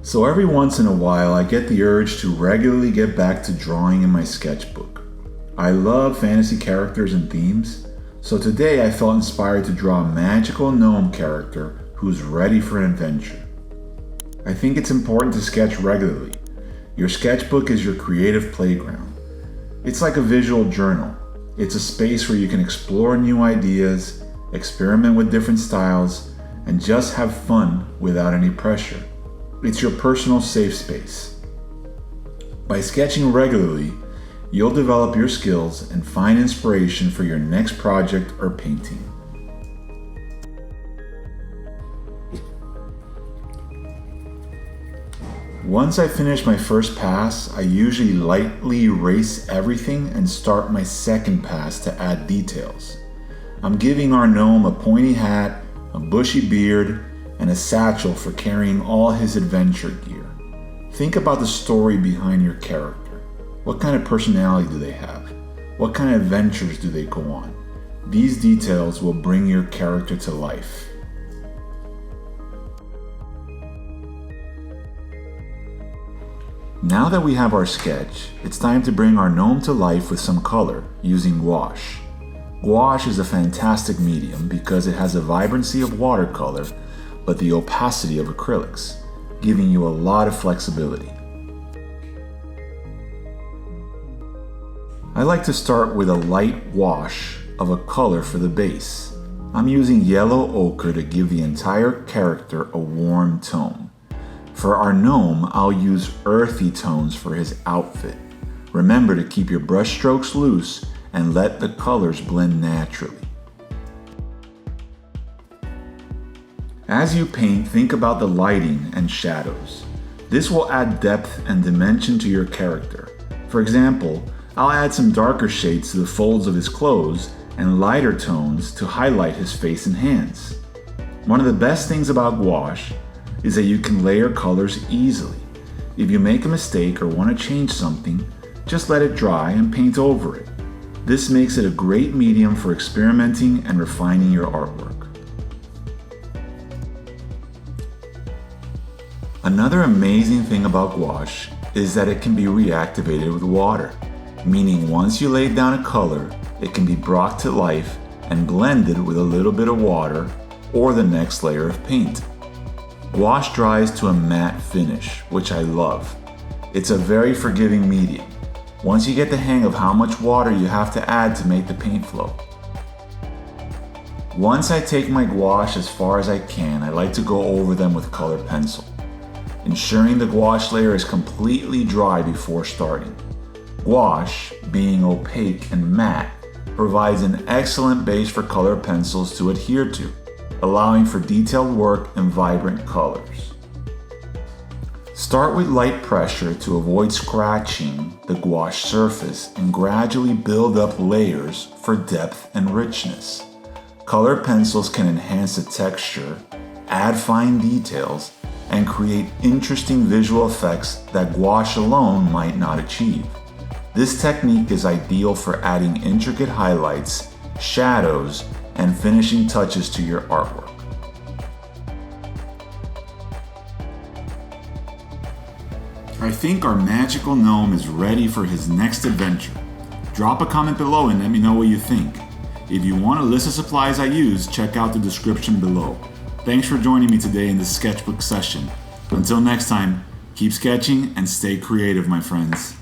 So every once in a while, I get the urge to regularly get back to drawing in my sketchbook. I love fantasy characters and themes, so today I felt inspired to draw a magical gnome character who's ready for an adventure. I think it's important to sketch regularly. Your sketchbook is your creative playground. It's like a visual journal. It's a space where you can explore new ideas, experiment with different styles, and just have fun without any pressure. It's your personal safe space. By sketching regularly, you'll develop your skills and find inspiration for your next project or painting. Once I finish my first pass, I usually lightly erase everything and start my second pass to add details. I'm giving our gnome a pointy hat, a bushy beard, and a satchel for carrying all his adventure gear. Think about the story behind your character. What kind of personality do they have? What kind of adventures do they go on? These details will bring your character to life. Now that we have our sketch, it's time to bring our gnome to life with some color using gouache. Gouache is a fantastic medium because it has the vibrancy of watercolor but the opacity of acrylics, giving you a lot of flexibility. I like to start with a light wash of a color for the base. I'm using yellow ochre to give the entire character a warm tone. For our gnome, I'll use earthy tones for his outfit. Remember to keep your brush strokes loose and let the colors blend naturally. As you paint, think about the lighting and shadows. This will add depth and dimension to your character. For example, I'll add some darker shades to the folds of his clothes and lighter tones to highlight his face and hands. One of the best things about gouache is that you can layer colors easily. If you make a mistake or want to change something, just let it dry and paint over it. This makes it a great medium for experimenting and refining your artwork. Another amazing thing about gouache is that it can be reactivated with water, meaning once you lay down a color, it can be brought to life and blended with a little bit of water or the next layer of paint. Gouache dries to a matte finish, which I love. It's a very forgiving medium, once you get the hang of how much water you have to add to make the paint flow. Once I take my gouache as far as I can, I like to go over them with colored pencil, ensuring the gouache layer is completely dry before starting. Gouache, being opaque and matte, provides an excellent base for colored pencils to adhere to, allowing for detailed work and vibrant colors. Start with light pressure to avoid scratching the gouache surface and gradually build up layers for depth and richness. Colored pencils can enhance the texture, add fine details, and create interesting visual effects that gouache alone might not achieve. This technique is ideal for adding intricate highlights, shadows, and finishing touches to your artwork. I think our magical gnome is ready for his next adventure. Drop a comment below and let me know what you think. If you want a list of supplies I use, check out the description below. Thanks for joining me today in this sketchbook session. Until next time, keep sketching and stay creative, my friends.